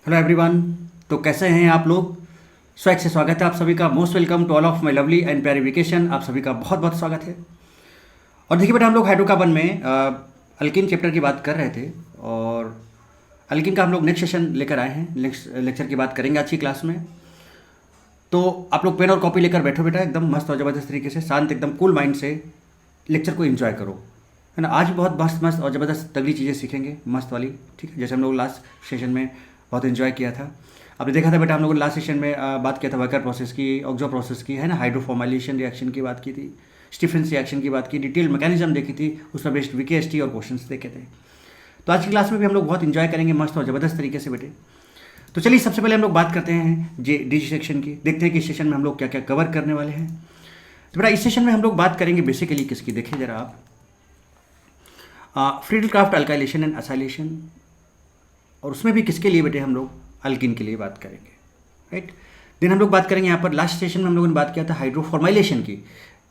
Hello everyone. तो कैसे हैं आप लोग? स्वैग से स्वागत है आप सभी का। Most welcome to all of my lovely and प्यारी वेकेशन। आप सभी का बहुत बहुत स्वागत है। और देखिए बेटा, हम लोग हाइड्रोकार्बन में अल्कीन चैप्टर की बात कर रहे थे और अल्कीन का हम लोग नेक्स्ट सेशन लेकर आए हैं। नेक्स्ट लेक्चर की बात करेंगे आज की क्लास में। तो आप लोग पेन और कॉपी लेकर बैठो बेटा, एकदम मस्त और ज़बरदस्त तरीके से, शांत एकदम कूल माइंड से लेक्चर को एंजॉय करो, है ना। आज भी बहुत मस्त मस्त और ज़बरदस्त तगड़ी चीज़ें सीखेंगे, मस्त वाली, ठीक है। जैसे हम लोग लास्ट सेशन में बहुत एंजॉय किया था। आपने देखा था बेटा, हम लोगों ने लास्ट सेशन में बात किया था वर्कर प्रोसेस की, ऑक्सो प्रोसेस की, है ना, हाइड्रोफॉर्माइलेशन रिएक्शन की बात की थी, स्टीफेंस रिएक्शन की बात की, डिटेल मैकेनिज्म देखी थी, उस पर बेस्ड वीकेएसटी और क्वेश्चंस देखे थे। तो आज की क्लास में भी हम लोग बहुत एंजॉय करेंगे मस्त और ज़बरदस्त तरीके से बेटे। तो चलिए सबसे पहले हम लोग बात करते हैं डी सेक्शन की। देखते हैं कि इस सेशन में हम लोग क्या क्या कवर करने वाले हैं। तो बेटा इस सेशन में हम लोग बात करेंगे बेसिकली किसकी, देखिए जरा आप, फ्रीडल-क्राफ्ट अल्काइलेशन एंड असाइलेशन, और उसमें भी किसके लिए बेटे, हम लोग अल्कीन के लिए बात करेंगे, राइट। देन हम लोग बात करेंगे यहाँ पर, लास्ट सेशन में हम लोगों ने बात किया था हाइड्रोफॉर्माइलेशन की।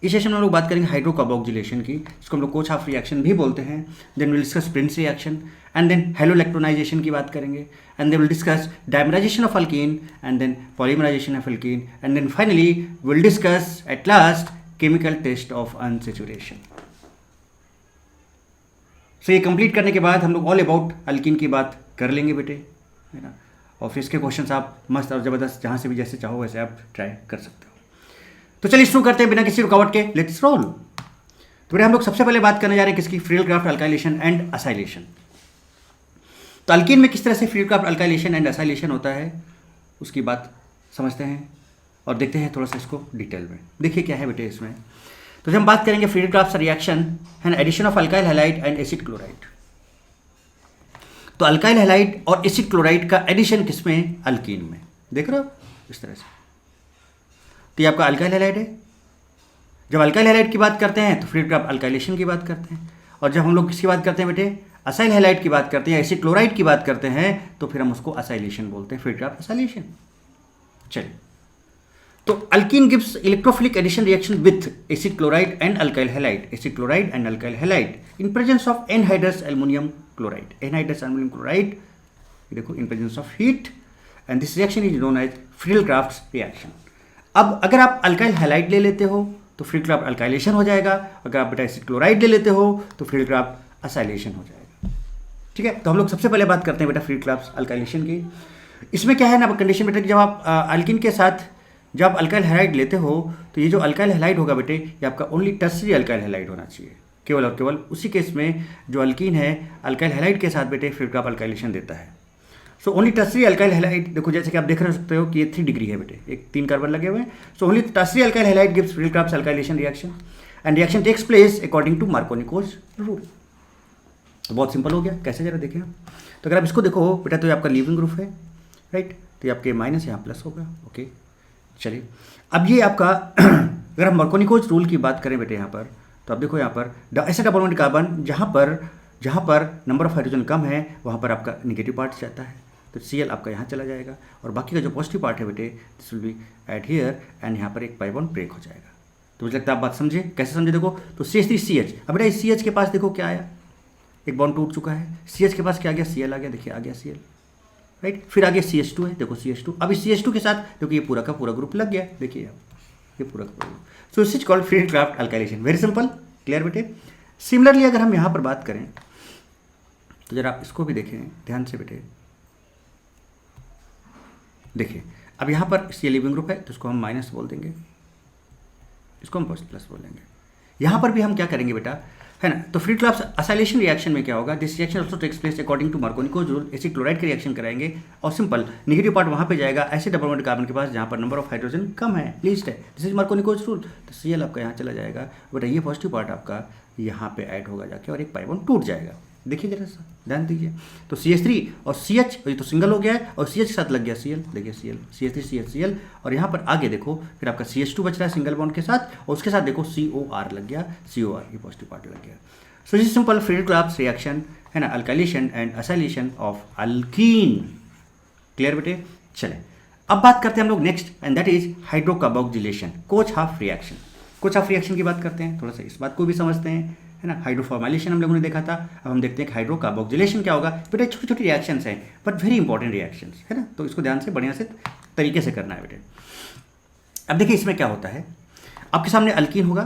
इस सेशन में हम लोग बात करेंगे हाइड्रोकार्बोक्सिलेशन की, जिसको हम लोग कोच हाफ रिएक्शन भी बोलते हैं। Then will discuss Prins reaction and then halolactonization की बात करेंगे and then will discuss dimerization of alkene and then polymerization of alkene and then finally will discuss at last chemical test of unsaturation. So ये complete करने के बाद हम लोग all about alkyne की बात कर लेंगे बेटे, है ना। और फिर इसके क्वेश्चंस आप मस्त और ज़बरदस्त जहाँ से भी जैसे चाहो वैसे आप ट्राई कर सकते हो। तो चलिए शुरू करते हैं बिना किसी रुकावट के, लेट्स रोल। तो बेटे हम लोग सबसे पहले बात करने जा रहे हैं किसकी, फ्रीडल-क्राफ्ट अल्काइलेशन एंड असाइलेशन। तो अल्कीन में किस तरह से फ्रीडल-क्राफ्ट अल्काइलेशन एंड असाइलेशन होता है उसकी बात समझते हैं और देखते हैं थोड़ा सा इसको डिटेल में। देखिए क्या है बेटे इसमें। तो जब हम बात करेंगे फ्रीडल-क्राफ्ट रिएक्शन है, addition of alkyl halide and acid chloride. तो अल्काइल हैलाइड और एसिड क्लोराइड का एडिशन किसमें, अल्कीन में, देख रहे हो इस तरह से। तो ये आपका अल्काइल हैलाइड है। जब अल्काइल हैलाइड की बात करते हैं तो फ्रीडल-क्राफ्ट अल्काइलेशन की बात करते हैं, और जब हम लोग किसकी बात करते हैं बेटे, असाइल हैलाइड की बात करते हैं, एसिड क्लोराइड की बात करते हैं, तो फिर हम उसको असाइलेशन बोलते हैं, फ्रीडल-क्राफ्ट असाइलेशन। चलिए, तो alkene gives electrophilic addition reaction with acid chloride and alkyl halide, acid chloride and alkyl halide in presence of anhydrous aluminium chloride, anhydrous aluminium chloride, देखो in presence of heat, and this reaction is known as Friedel Crafts reaction. अब अगर आप alkyl halide ले लेते हो तो Friedel-Crafts alkylation हो जाएगा, अगर आप बेटा एसिड क्लोराइड ले लेते हो तो फ्रीडल-क्राफ्ट असाइलेशन हो जाएगा, ठीक है। तो हम लोग सबसे पहले बात करते हैं बेटा फ्रीडल-क्राफ्ट अल्काइलेशन की। इसमें क्या है ना कंडीशन बेटा, जब आप अल्कीन के साथ जब आप अल्काइल हैलाइड लेते हो तो ये जो अल्काइल हैलाइड होगा बेटे, ये आपका ओनली टर्सरी अल्काइल हैलाइड होना चाहिए, केवल और केवल उसी केस में जो अल्कीन है अल्काइल हैलाइड के साथ बेटे फ्रीडल-क्राफ्ट अल्काइलेशन देता है। सो ओनली टर्सरी अल्काइल हैलाइड, देखो जैसे कि आप देख रहे सकते हो कि ये 3 डिग्री है बेटे, एक 3 कार्बन लगे हुए हैं। So only tertiary alkyl halide gives Friedel Crafts alkylation reaction and reaction takes place according to Markovnikov rule. तो बहुत सिंपल हो गया, कैसे जरा देखें आप। तो अगर आप इसको देखो बेटा, तो ये आपका लीविंग ग्रुप है, राइट। तो ये आपके माइनस यहाँ प्लस होगा, ओके। चलिए अब ये आपका अगर हम मार्कोनिकोज रूल की बात करें बेटे यहाँ पर, तो आप देखो यहाँ पर ऐसे डबल बॉन्ड कार्बन जहाँ पर नंबर ऑफ हाइड्रोजन कम है वहाँ पर आपका निगेटिव पार्ट जाता है, तो Cl आपका यहाँ चला जाएगा और बाकी का जो पॉजिटिव पार्ट है बेटे this will be add here and यहाँ पर एक पाई बॉन्ड ब्रेक हो जाएगा। तो मुझे लगता है आप बात समझे, कैसे समझे, देखो तो CH3CH, अब बेटा इस CH के पास देखो क्या आया, एक बॉन्ड टूट चुका है। CH के पास क्या आ गया, Cl आ गया, देखिए आ गया Cl, राइट। फिर आगे CH2 है, देखो CH2, अब इस CH2 के साथ देखो ये पूरा का पूरा ग्रुप लग गया, देखिए आप ये पूरा का पूरा group. So this is called Friedel-Crafts alkylation, very simple, clear बेटे। सिमिलरली अगर हम यहाँ पर बात करें तो जरा आप इसको भी देखें ध्यान से बेटे, देखिए अब यहाँ पर ये लिविंग ग्रुप है तो इसको हम माइनस बोल देंगे, इसको हम प्लस बोल देंगे। यहाँ पर भी हम क्या करेंगे बेटा, है ना। तो फ्रीडल-क्राफ्ट असाइलेशन रिएक्शन में क्या होगा, this reaction also takes place according to Markovnikov rule, acid chloride के रिएक्शन कराएंगे और सिंपल निगेटिव पार्ट वहाँ पे जाएगा एसिड डबल बॉन्ड कार्बन के पास जहाँ पर नंबर ऑफ हाइड्रोजन कम है, लीस्ट है, दिस इज मार्कोनिकोज रूल। तो Cl आपका यहाँ चला जाएगा बेटा, ये पॉजिटिव पार्ट आपका यहाँ पे ऐड होगा जाके और एक पाई बॉन्ड टूट जाएगा, देखिए जरा सा ध्यान दीजिए। तो CH3 और CH, ये तो सिंगल हो गया है और CH के साथ लग गया Cl, देखिए Cl, CH3 CH Cl, और यहाँ पर आगे देखो फिर आपका CH2 बच रहा है सिंगल बॉन्ड के साथ और उसके साथ देखो COR लग गया, COR ये पॉजिटिव पार्ट लग गया। So this simple Friedel Crafts reaction है ना, alkylation and acylation of alkene, clear बेटे। चले अब बात करते हैं हम लोग next and that is hydrocarboxylation, Koch Haaf reaction. Koch Haaf reaction की बात करते हैं, थोड़ा सा इस बात को भी समझते हैं, है ना। हाइड्रोफॉर्माइलेशन हम लोगों ने देखा था, अब हम देखते हैं कि हाइड्रो कार्बोक्सिलेशन क्या होगा। बेटे छोटी छोटी रिएक्शंस हैं बट वेरी इंपॉर्टेंट रिएक्शंस, है ना, तो इसको ध्यान से बढ़िया से तरीके से करना है बेटे। अब देखिए इसमें क्या होता है, आपके सामने अल्कीन होगा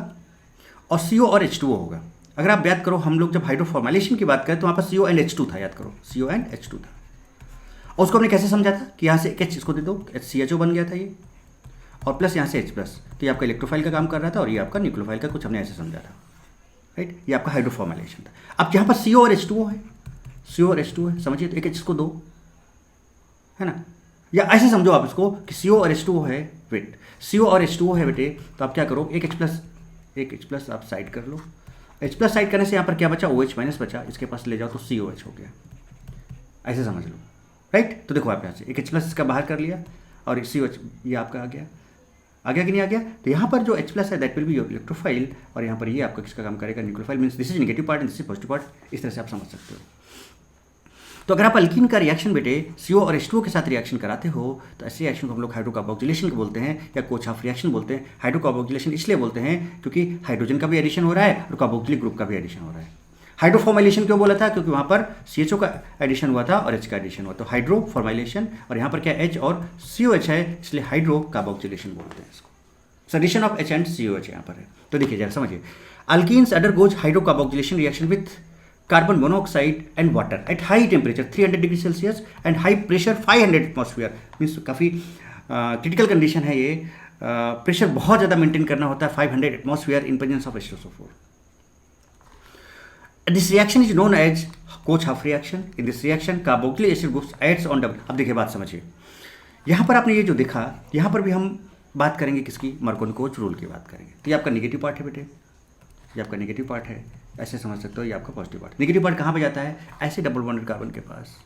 और CO और H2O होगा। अगर आप याद करो, हम लोग जब हाइड्रोफॉर्माइलेशन की बात करें तो वहाँ पर CO and H2 था, याद करो CO and H2 था। और उसको हमने कैसे समझा था कि यहाँ से एक H इसको दे दो, CHO बन गया था ये, और प्लस यहाँ से H प्लस, तो ये आपका इलेक्ट्रोफाइल का काम कर रहा था और ये आपका न्यूक्लियोफाइल का, कुछ हमने ऐसे समझा था, राइट। ये आपका हाइड्रोफॉर्माइलेशन था। अब यहाँ पर CO और H2O है, CO और H2O है, समझिए, तो एक H इसको दो, है ना, या ऐसे समझो आप इसको कि CO और H2O है, वेट CO और H2O है बेटे, तो आप क्या करो, एक H प्लस आप साइड कर लो। H प्लस साइड करने से यहाँ पर क्या बचा, OH माइनस बचा, इसके पास ले जाओ तो COH हो गया, ऐसे समझ लो, राइट। तो देखो आप यहाँ से एक H प्लस इसका बाहर कर लिया और COH ये आपका आ गया कि नहीं आ गया। तो यहाँ पर जो H प्लस है that will be your electrophile, और यहाँ पर ये आपका किसका काम करेगा, nucleophile, means this is negative part and this is positive part. इस तरह से आप समझ सकते हो। तो अगर आप अल्कीन का रिएक्शन बेटे CO और H2O के साथ रिएक्शन कराते हो तो ऐसे रिएक्शन को हम लोग हाइड्रोकार्बोक्सिलेशन बोलते हैं या कोच-हाफ रिएक्शन बोलते हैं। हाइड्रोकार्बोक्सिलेशन इसलिए बोलते हैं क्योंकि हाइड्रोजन का भी एडिशन हो रहा है और कार्बोक्सिलिक ग्रुप का भी एडिशन हो रहा है। हाइड्रोफॉर्माइलेशन क्यों बोला था, क्योंकि वहाँ पर CHO का एडिशन हुआ था और H का एडिशन हुआ, तो हाइड्रोफॉर्माइलेशन, और यहाँ पर क्या H और COH है इसलिए हाइड्रोकार्बोक्सिलेशन बोलते हैं इसको। Addition of H and COH यहाँ पर है। तो देखिए जरा समझिए, alkenes undergoes hydrocarboxylation reaction with carbon monoxide and water at high temperature 300 degree Celsius and high pressure 500 atmosphere, means काफ़ी क्रिटिकल कंडीशन है ये, प्रेशर बहुत ज़्यादा मेंटेन करना होता है 500 atmosphere in presence of H2SO4। This reaction is known as Koch Haaf reaction. In this reaction carboxylic acid groups adds on double. अब देखिए बात समझिए, यहाँ पर आपने ये जो देखा, यहाँ पर भी हम बात करेंगे किसकी, मार्कोनी-कोच रूल की बात करेंगे। तो ये आपका नेगेटिव पार्ट है बेटे, ये आपका नेगेटिव पार्ट है, ऐसे समझ सकते हो, ये आपका पॉजिटिव पार्ट। नेगेटिव पार्ट कहाँ पे जाता है, ऐसे डबल बॉन्डेड कार्बन के पास,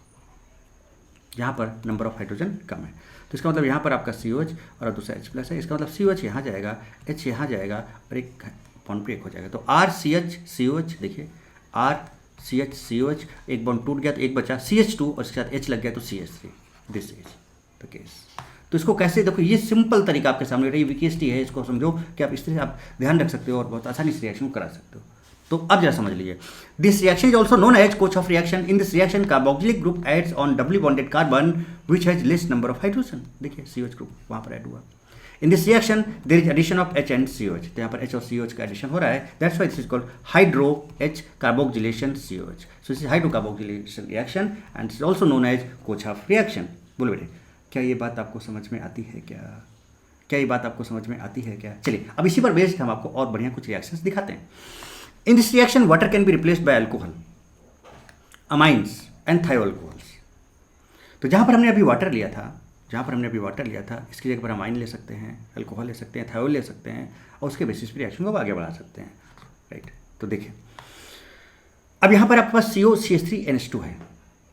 यहाँ पर नंबर ऑफ हाइड्रोजन कम है। तो इसका मतलब यहाँ पर आपका COH और दूसरा H प्लस है, इसका मतलब COH यहाँ जाएगा, H यहाँ जाएगा और एक बॉन्ड ब्रेक हो जाएगा। तो RCH COH, देखिए RCH COH, एक बॉन्ड टूट गया तो एक बचा CH2 और इसके साथ H लग गया तो CH3, this is the case. तो इसको कैसे, देखो ये सिंपल तरीका आपके सामने रही, VKST है, इसको समझो कि आप इस तरह आप ध्यान रख सकते हो और बहुत आसानी से रिएक्शन को करा सकते हो। तो अब जरा समझ लीजिए, this reaction is also known as Koch Haaf reaction. In this reaction carboxylic group adds on doubly bonded carbon which has less number of hydrogen. देखिए COH ग्रुप वहाँ पर ऐड हुआ। In this reaction there is addition of H and COH, तो यहाँ पर H और COH का addition हो रहा है, that's why this is called hydro H carboxylation COH। So this is hydrocarboxylation reaction and this is also known as Koch Haaf reaction. बोलो बेटे, क्या ये बात आपको समझ में आती है क्या ये बात आपको समझ में आती है क्या? चलिए अब इसी पर बेस्ड हम आपको और बढ़िया कुछ रिएक्शंस दिखाते हैं। In this reaction water can be replaced by alcohol, amines and thioalcohols. तो जहाँ पर हमने अभी वाटर लिया था, इसकी जगह पर अमाइन ले सकते हैं, अल्कोहल ले सकते हैं, थायोल ले सकते हैं और उसके बेसिस पर रिएक्शन को आगे बढ़ा सकते हैं, राइट। तो देखिए अब यहाँ पर आपके पास CO CH3NH2 है,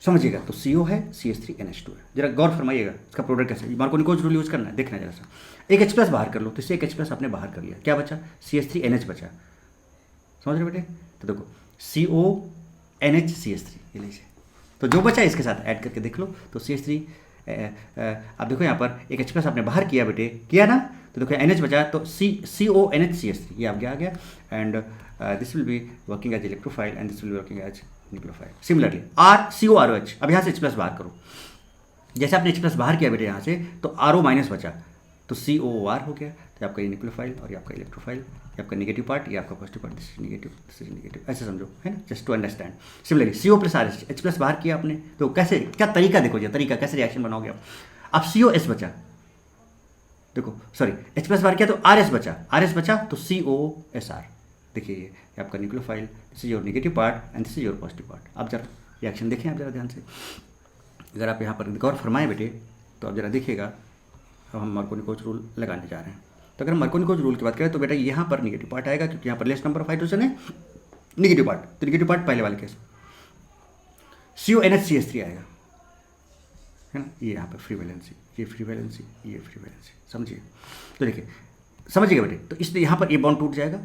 समझिएगा, तो CO है CH3NH2 है। जरा गौर फरमाइएगा इसका प्रोडक्ट कैसे, मार्कोनी-कोच रूल यूज करना है, देखना जरा सा। एक H प्लस बाहर कर लो, तो इससे एक H प्लस आपने बाहर कर लिया, क्या बचा, CH3NH बचा, समझ रहे बेटे। तो देखो CONH CH3 ये लीजिए, तो जो बचा इसके साथ ऐड करके देख लो, तो CH3 आप देखो यहाँ पर एक H प्लस आपने बाहर किया बेटे, किया ना, तो देखो NH बचा, तो CONH CH3 ये आप आ गया and this will be working as electrophile and this will be working as nucleophile. Similarly COROH, अब यहाँ से H प्लस बाहर करो, जैसे आपने H प्लस बाहर किया बेटे यहाँ से, तो RO माइनस बचा, तो COOR हो गया, तो आपका ये न्यूक्लियोफाइल और ये आपका इलेक्ट्रोफाइल, ये आपका नेगेटिव पार्ट, ये आपका positive part, this is negative, ऐसे समझो, है ना, just to understand. Similarly CO plus RH, H plus बाहर किया आपने, तो कैसे, क्या तरीका देखो जी, तरीका कैसे रिएक्शन बनाओगे आप COS बचा, देखो सॉरी H प्लस बाहर किया तो RS बचा तो COSR, देखिए ये आपका nucleophile, this is your negative part and this is your positive part. आप जरा रिएक्शन देखें, आप जरा ध्यान से, अगर आप यहाँ पर गौर फरमाएं बेटे, तो आप जरा देखिएगा। अब हम मार्कोनी-कोच रूल लगाने जा रहे हैं। तो अगर हम मार्कोनी-कोच रूल की बात करें तो बेटा यहाँ पर नेगेटिव पार्ट आएगा, क्योंकि यहाँ पर लेस नंबर ऑफ हाइड्रोजन है, नेगेटिव पार्ट, तो नेगेटिव पार्ट पहले वाले केस CONH CH3 आएगा, है ना, ये यहाँ पर फ्री वैलेंसी, ये फ्री वैलेंसी, ये फ्री वैलेंसी, समझिए। तो देखिए समझिएगा बेटे, तो इसलिए यहाँ पर ये बॉन्ड टूट जाएगा,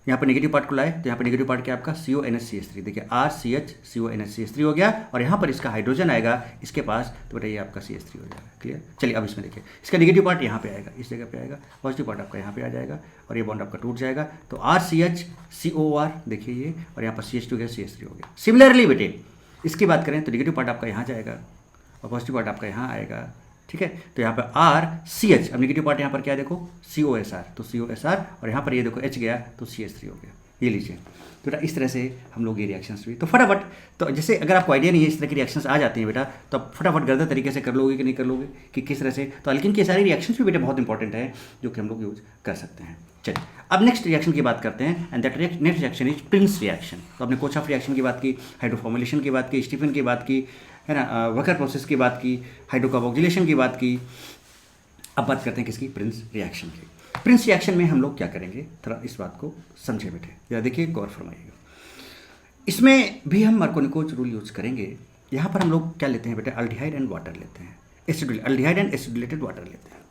यहाँ पर नेगेटिव पार्ट को लाए तो यहाँ पर नेगेटिव पार्ट क्या आपका CONH देखिए RCH CONH हो गया, और यहाँ पर इसका हाइड्रोजन आएगा इसके पास, तो बेटा ये आपका CH3 हो जाएगा। क्लियर? चलिए अब इसमें देखिए, इसका नेगेटिव पार्ट यहाँ पे आएगा, इस जगह पे आएगा, पॉजिटिव पार्ट आपका यहाँ पे आ जाएगा, और ये बॉन्ड आपका टूट जाएगा, तो RCH COR देखिए ये, और यहाँ पर CH2 हो गया, CH3 हो गया। सिमिलरली बेटे इसकी बात करें तो नेगेटिव पार्ट आपका यहाँ जाएगा और पॉजिटिव पार्ट आपका यहाँ आएगा, ठीक है। तो यहाँ पर RCH, अब नेगेटिव पार्ट यहाँ पर क्या देखो COSR, तो COSR, और यहाँ पर ये देखो H गया तो CH3 हो गया। ये लीजिए, तो बेटा इस तरह से हम लोग ये रिएक्शंस भी, तो फटाफट, तो जैसे अगर आपको आइडिया नहीं है इस तरह की रिएक्शंस आ जाती हैं बेटा, तो आप फटाफट गलत तरीके से कर लोगे कि नहीं कर लोगे कि किस तरह से, तो अल्किन की सारी रिएक्शंस भी बेटा बहुत इंपॉर्टेंट है जो कि हम लोग यूज कर सकते हैं। चलिए अब नेक्स्ट रिएक्शन की बात करते हैं, and that next reaction is Prince reaction. तो आपने कोच ऑफ रिएक्शन की बात की, हाइड्रोफॉर्मुलेशन की बात की, स्टीफन की बात की, है ना, वकर प्रोसेस की बात की, हाइड्रोकार्बोक्सिलेशन की बात की। अब बात करते हैं किसकी, प्रिंस रिएक्शन की। प्रिंस रिएक्शन में हम लोग क्या करेंगे, थोड़ा इस बात को समझे बेटे, या देखिए गौर फरमाइएगा। इसमें भी हम मार्कोनिकोज रूल यूज करेंगे। यहाँ पर हम लोग क्या लेते हैं बेटे, अल्डिहाइड एंड वाटर लेते हैं, अल्डिहाइड एंड एसिडुलेटेड वाटर लेते हैं,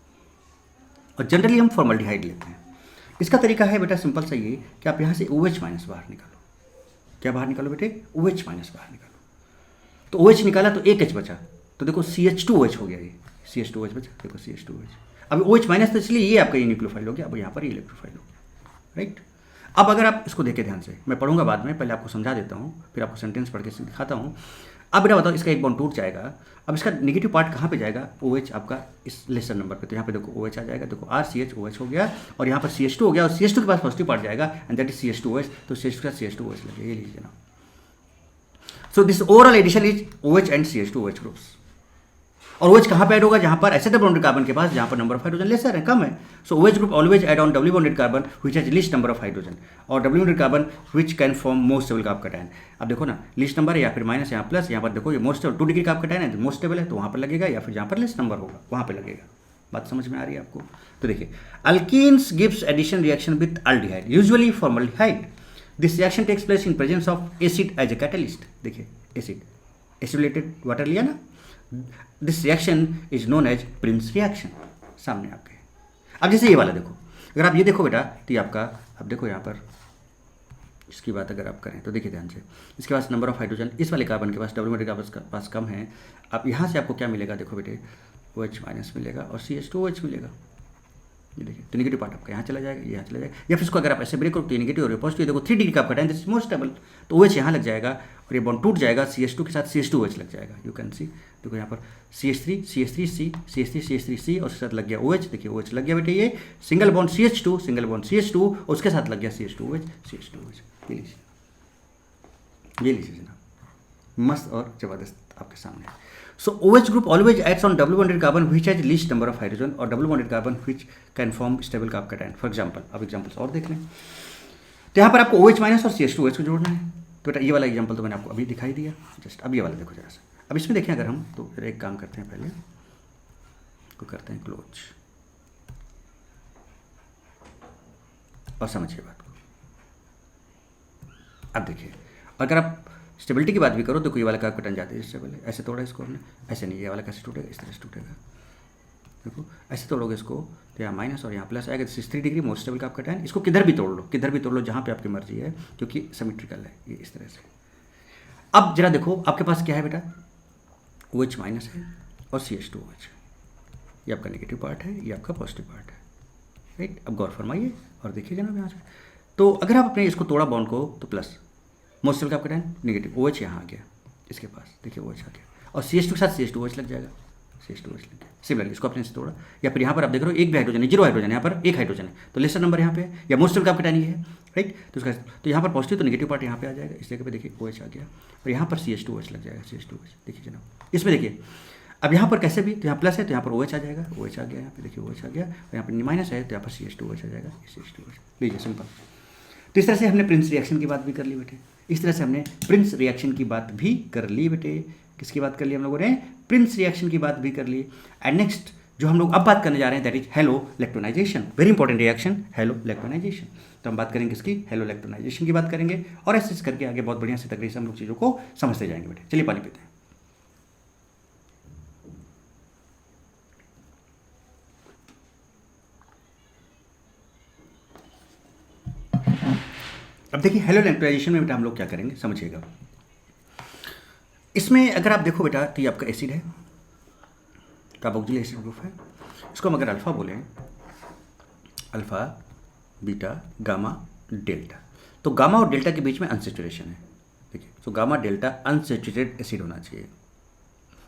और जनरली हम फॉर्मल्डिहाइड लेते हैं। इसका तरीका है बेटा सिंपल सा ये कि आप यहाँ से OH माइनस बाहर निकालो। क्या बाहर निकालो बेटे, OH माइनस बाहर निकालो। तो OH निकाला तो एक H बचा, तो देखो CH2OH हो गया, ये CH2OH बचा, देखो CH2OH। अब OH माइनस तो इसलिए ये आपका ये न्यूक्लियोफाइल हो गया, अब यहाँ पर ये इलेक्ट्रोफाइल हो गया, राइट। अब अगर आप इसको देखें ध्यान से, मैं पढ़ूंगा बाद में, पहले आपको समझा देता हूँ, फिर आपको सेंटेंस पढ़ के दिखाता हूँ। अब बेटा बताओ, इसका एक बॉन्ड टूट जाएगा, अब इसका नेगेटिव पार्ट कहाँ पे जाएगा, OH आपका इस लेसर नंबर पे, तो यहाँ पे देखो OH आ जाएगा, देखो RCHOH हो गया, और यहाँ पर CH2 हो गया, और CH2 के पास पॉजिटिव पार्ट जाएगा, एंड दैट इज CH2OH, तो CH2 के साथ CH2OH लगे, ये लीजिए ना। So this overall addition is OH and CH2OH groups. और OH कहाँ पे ऐड होगा, जहाँ पर एसिड बॉन्डेड कार्बन के पास, जहाँ पर नंबर ऑफ हाइड्रोजन लेसर है, कम है। So OH group always add on double bonded carbon which has least number of hydrogen, और double bonded carbon which can form most stable carbocation. अब देखो ना, लीस्ट नंबर है या फिर माइनस, यहाँ प्लस, यहाँ पर देखो ये most stable 2 degree carb cation है, मोस्ट स्टेबल है, तो वहाँ पर लगेगा, या फिर जहाँ पर लेस्ट नंबर होगा वहाँ पर लगेगा। बात समझ में आ रही है आपको? तो देखिए, alkenes gives addition reaction with aldehyde, usually formaldehyde. This reaction takes place in presence of acid as a catalyst. देखिए एसिड, एसिडुलेटेड वाटर लिया ना, this reaction is known as Prins reaction. सामने आपके, अब जैसे ये वाला देखो, अगर आप ये देखो बेटा, तो ये आपका, अब देखो यहाँ पर इसकी बात अगर आप करें तो देखिए ध्यान से, इसके पास नंबर ऑफ हाइड्रोजन इस वाले कार्बन के पास, डबल बॉन्डेड कार्बन के पास कम है। अब यहाँ से आपको क्या मिलेगा, देखो बेटे OH माइनस मिलेगा और CH2OH मिलेगा, ये देखिए। तो नेगेटिव पार्ट आपका यहाँ चला जाएगा, यहाँ चला जाएगा, या फिर इसको अगर आप ऐसे ब्रेक करो तो नेगेटिव और पॉजिटिव, देखो 3 डिग्री का आपका time, this is most stable, तो OH यहाँ लग जाएगा, और ये बॉन्ड टूट जाएगा, CH2 के साथ CH2OH लग जाएगा। यू कैन सी, देखो यहाँ पर CH3C, CH3C, और उसके साथ लग गया OH, देखिए OH लग गया बेटे, ये single bond CH2, single bond CH2, और उसके साथ लग गया CH2OH। ये लीजिए, ये लीजिए जनाब, मस्त और जबरदस्त आपके सामने। So OH group always acts on double bonded carbon which has least number of hydrogen, or double bonded carbon which can form stable carb cation. For example, अब एग्जाम्पल्स और देख लें, तो यहाँ पर आपको OH माइनस और CH2OH को जोड़ना है। तो बेटा ये वाला एग्जाम्पल तो मैंने आपको अभी दिखाई दिया जस्ट, अब ये वाला देखो जरा सा। अब इसमें देखें अगर हम, तो फिर एक काम करते हैं, पहले को करते हैं क्लोज, और समझिए बात को। अब देखिए, अगर आप स्टेबिलिटी की बात भी करो तो कोई वाला कार्ब कैटायन जाते हैं स्टेबल है, ऐसे तोड़ा इसको हमने, ऐसे नहीं, ये वाला कैसे टूटेगा, इस तरह से टूटेगा, देखो ऐसे तोड़ोगे इसको, तो यहाँ माइनस और यहाँ प्लस आएगा, 3 degree most stable carb cation. इसको किधर भी तोड़ लो, किधर भी तोड़ लो, जहाँ पे आपकी मर्जी है, क्योंकि सिमेट्रिकल है ये इस तरह से। अब जरा देखो आपके पास क्या है बेटा, OH माइनस है और CH2OH, ये आपका नेगेटिव पार्ट है, ये आपका पॉजिटिव पार्ट है, राइट। अब गौर फरमाइए और देखिए जनाब यहाँ से, तो अगर आप अपने इसको तोड़ा बॉन्ड को, तो plus most stable carb cation, negative OH यहाँ आ गया, इसके पास देखिए OH आ गया, और CH2 के साथ CH2OH लग जाएगा, CH2OH लग गया। सिमिलरली इसको अपने से तोड़ा, या फिर यहाँ पर आप देख रहे हो एक भी हाइड्रोजन है, 0 हाइड्रोजन है, यहाँ पर एक हाइड्रोजन है, तो लेसर नंबर यहाँ पे है, या मोस्ट स्टेबल कार्ब कैटायन ये है, राइट। तो उसका, तो यहाँ पर पॉजिटिव, तो नेगेटिव पार्ट यहाँ पे आ जाएगा, इस जगह पे देखिए OH आ गया, और यहाँ पर CH2OH लग जाएगा, CH2OH देखिए जनाब। इसमें देखिए अब यहाँ पर कैसे भी, तो यहाँ प्लस है तो यहाँ पर OH आ जाएगा, OH आ गया, यहाँ पे देखिए OH आ गया, और यहाँ पर माइनस है तो यहाँ पर CH2OH आ जाएगा, CH2OH लीजिए, सिंपल। तो इस तरह से हमने प्रिंस रिएक्शन की बात भी कर ली बेटे, इस तरह से हमने प्रिंस रिएक्शन की बात भी कर ली बेटे। किसकी बात कर ली हम लोगों ने, प्रिंस रिएक्शन की बात भी कर ली। एंड नेक्स्ट जो हम लोग अब बात करने जा रहे हैं, that is halolactonization, very important reaction halolactonization. तो हम बात करेंगे किसकी, हैलोलेक्टोनाइजेशन की बात करेंगे, और ऐसे करके आगे बहुत बढ़िया से तरीके से हम लोग चीज़ों को समझते जाएंगे बेटे। चलिए पानी पीते हैं। अब देखिए हैलोइलेक्ट्राइजेशन में बेटा हम लोग क्या करेंगे समझिएगा। इसमें अगर आप देखो बेटा तो ये आपका एसिड है, कार्बोक्सिलिक एसिड ग्रुप है। इसको हम अगर अल्फा बोलें, अल्फा बीटा गामा डेल्टा, तो गामा और डेल्टा के बीच में अनसेचुरेशन है। देखिए तो गामा डेल्टा अनसेचुरेटेड एसिड होना चाहिए।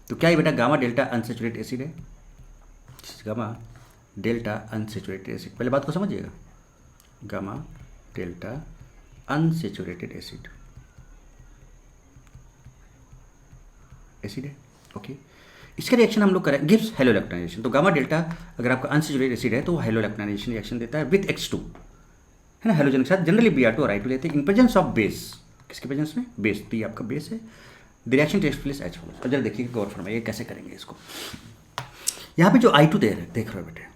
तो क्या है बेटा गामा डेल्टा अनसेचुरेटेड एसिड है, गामा डेल्टा अनसेचुरेटेड एसिड। पहले बात को समझिएगा, gamma delta unsaturated acid acid है। ओके, इसका रिएक्शन हम लोग करें गिव्स हैलोइलेक्ट्राइजेशन। तो गामा डेल्टा अगर आपका अनसेचुरेटेड एसिड है तो हैलोइलेक्ट्राइजेशन रिएक्शन देता है विथ H2, है ना, हैलोजन के साथ। जनरली Br2 और I2 लेते हैं इन प्रेजेंस ऑफ बेस। किसके प्रेजेंस में? बेस। तो ये आपका बेस है। The reaction takes place as follows. अब जरा देखिए गौर फरमाइए कैसे करेंगे इसको। यहाँ पे जो I2 देख रहे हो बेटे,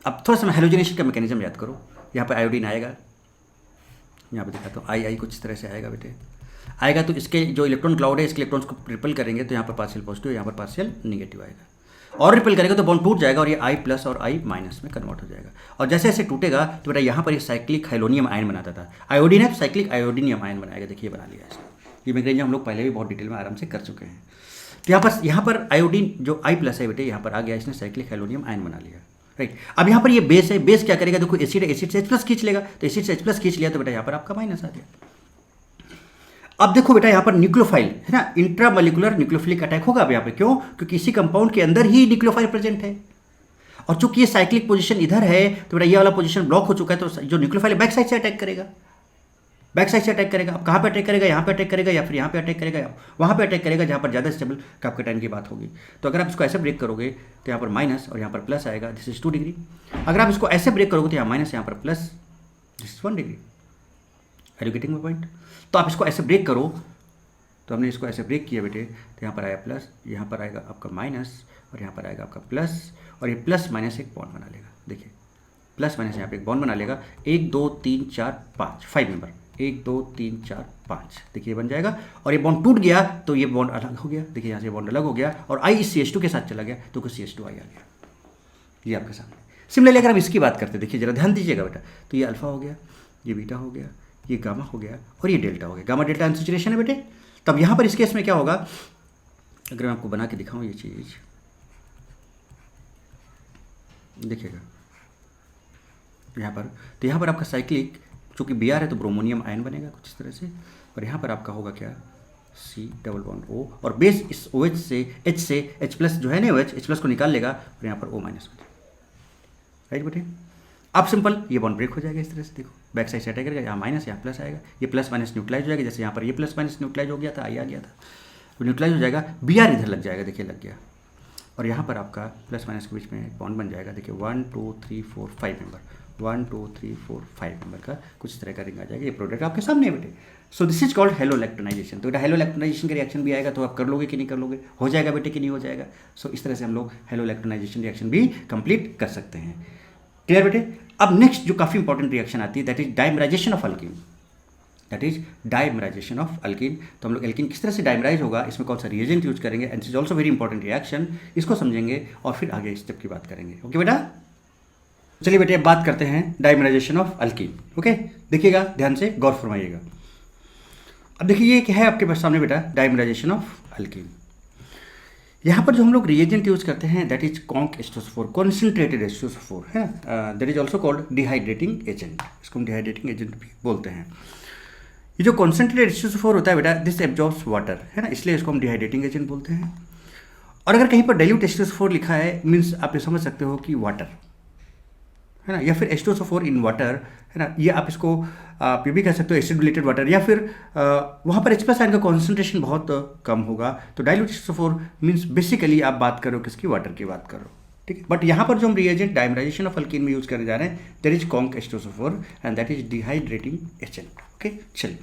अब थोड़ा सा मैं हैलोजनेशन का मैकेनिज्म याद करो। यहाँ पे आयोडीन आएगा, यहाँ पे दिखाता हूँ आई कुछ इस तरह से आएगा बेटे। आएगा तो इसके जो इलेक्ट्रॉन क्लाउड है इसके इलेक्ट्रॉन्स को रिपल करेंगे, तो यहाँ पर पार्शियल पॉजिटिव, यहाँ पर पार्शियल निगेटिव आएगा। और रिपल करेगा तो बॉन्ड टूट जाएगा और ये I+ और I- में कन्वर्ट हो जाएगा। और जैसे जैसे टूटेगा तो बेटा यहाँ पर ये साइक्लिक हाइलोनियम आयन बनाता था। आयोडीन है, साइक्लिक आयोडीनियम आयन बनाएगा। देखिए बना लिया इसने। ये मैकेनिज्म हम लोग पहले भी बहुत डिटेल में आराम से कर चुके हैं। तो यहाँ पर आयोडीन जो I+ है बेटे यहाँ पर आ गया, इसने साइक्लिक हाइलोनियम आयन बना लिया। राइट, अब यहाँ पर ये बेस है। बेस क्या करेगा? देखो एसिड है, एसिड से H+ खींच लेगा, तो एसिड से H+ खींच लिया तो बेटा यहाँ पर आपका माइनस आ गया। अब देखो बेटा यहाँ पर न्यूक्लियोफाइल है ना, इंट्रामोलिकुलर न्यूक्लियोफिलिक अटैक होगा अब यहाँ पे। क्यों? क्योंकि इसी कंपाउंड के अंदर ही न्यूक्लियोफाइल प्रेजेंट है। और चूंकि ये साइक्लिक पोजीशन इधर है तो बेटा ये वाला पोजीशन ब्लॉक हो चुका है, तो जो न्यूक्लियोफाइल बैक साइड से अटैक करेगा, बैक साइड से अटैक करेगा। अब कहाँ पे अटैक करेगा? यहाँ पे अटैक करेगा, या फिर यहाँ पे अटैक करेगा, वहाँ पे अटैक करेगा जहाँ पर ज़्यादा स्टेबल कैप्टाइन की बात होगी। तो अगर आप इसको ऐसे ब्रेक करोगे तो यहाँ पर माइनस और यहाँ पर प्लस आएगा, दिस इज 2 डिग्री। अगर आप इसको ऐसे ब्रेक करोगे तो यहाँ माइनस, यहाँ पर plus, this is 1 degree. Are you getting my point? तो आप इसको ऐसे ब्रेक करो, तो हमने इसको ऐसे ब्रेक किया बेटे, तो यहाँ पर आया प्लस, यहाँ पर आएगा आपका माइनस और यहाँ पर आएगा आपका प्लस, और ये प्लस माइनस एक बॉन्ड बना लेगा। देखिए प्लस माइनस यहाँ पे एक बॉन्ड बना लेगा। 1 2 3 4 5 5 मेंबर, 1 2 3 4 5, देखिए बन जाएगा। और ये बॉन्ड टूट गया तो ये बॉन्ड अलग हो गया। देखिए यहाँ से बॉन्ड अलग हो गया और I इस CH2 के साथ चला गया तो कुछ CH2I आ गया। ये आपके सामने। सिमिलरली अगर हम इसकी बात करते हैं, देखिए जरा ध्यान दीजिएगा बेटा, तो ये अल्फा हो गया, ये बीटा हो गया, ये गामा हो गया और ये डेल्टा हो गया। गामा डेल्टा अनसैचुरेशन है बेटे। तब यहाँ पर इस केस में क्या होगा, अगर मैं आपको बना के दिखाऊँ ये चीज़, देखिएगा यहाँ पर, तो यहाँ पर आपका साइक्लिक चूँकि Br है तो ब्रोमोनियम आयन बनेगा कुछ इस तरह से, और यहाँ पर आपका होगा क्या, C डबल बॉन्ड O, और बेस इस OH से H+ जो है ना, H+ को निकाल लेगा और यहाँ पर O- हो जाएगा। राइट बेटे, अब सिंपल ये बॉन्ड ब्रेक हो जाएगा इस तरह से। देखो बैक साइड से अटैक करेगा, यहाँ माइनस यहाँ प्लस आएगा, ये प्लस माइनस न्यूट्रलाइज हो जाएगा। जैसे यहाँ पर ये प्लस माइनस न्यूट्रलाइज हो गया था, I आ गया था, तो न्यूट्रलाइज हो जाएगा। Br इधर लग जाएगा, देखिए लग गया, और यहाँ पर आपका प्लस माइनस के बीच में बॉन्ड बन जाएगा। देखिए 1 2 3 4 5 मेंबर, 1 2 3 4 5 मेंबर का कुछ इस तरह का रिंग आ जाएगा। ये प्रोडक्ट आपके सामने है बेटे। So this is called halolactonization. तो बेटा हैलोइलेक्ट्राइजेशन का रिएक्शन भी आएगा तो आप कर लोगे कि नहीं कर लोगे, हो जाएगा बेटे कि नहीं हो जाएगा। सो इस तरह से हम लोग हैलोइलेक्ट्राइजेशन रिएक्शन भी कंप्लीट कर सकते हैं। क्लियर बेटे? अब नेक्स्ट जो काफ़ी इंपॉर्टेंट रिएक्शन आती है that is dimerisation of alkyne. That is dimerisation of alkene. तो हम लोग एल्कीन किस तरह से डाइमराइज होगा, इसमें कौन सा रिएजेंट यूज करेंगे, and is also very important reaction. इसको समझेंगे और फिर आगे स्टेप की बात करेंगे। ओके बेटा, चलिए बेटे अब बात करते हैं डाइमराइजेशन ऑफ अल्कीन। ओके, देखिएगा ध्यान से, गौर फरमाइएगा। अब देखिए ये क्या है आपके पास सामने बेटा, डाइमराइजेशन ऑफ अल्कीन। यहाँ पर जो हम लोग रिएजेंट यूज करते हैं that is conc H2SO4, concentrated H2SO4 है ना, that is also called dehydrating agent. इसको हम डिहाइड्रेटिंग एजेंट भी बोलते हैं। ये जो कॉन्सेंट्रेटेड H2SO4 होता है बेटा, दिस एब्जॉर्ब्स वाटर है ना, इसलिए इसको हम डिहाइड्रेटिंग एजेंट बोलते हैं। और अगर कहीं पर डाइल्यूट H2SO4 लिखा है, मीन्स आप ये समझ सकते हो कि वाटर है ना, या फिर H2SO4 इन वाटर है ना, ये आप इसको आप ये भी कह सकते हो एसिड रिलेटेड वाटर, या फिर वहाँ पर H+ आयन का कॉन्सेंट्रेशन बहुत कम होगा। तो डाइल्यूट H2SO4 मीन्स बेसिकली आप बात करो किसकी, वाटर की बात करो। ठीक है, बट यहाँ पर जो हम रिएजेंट डाइमराइजेशन ऑफ अल्कीन में यूज करने जा रहे हैं that is conc H2SO4 and that is dehydrating agent. Okay, चलिए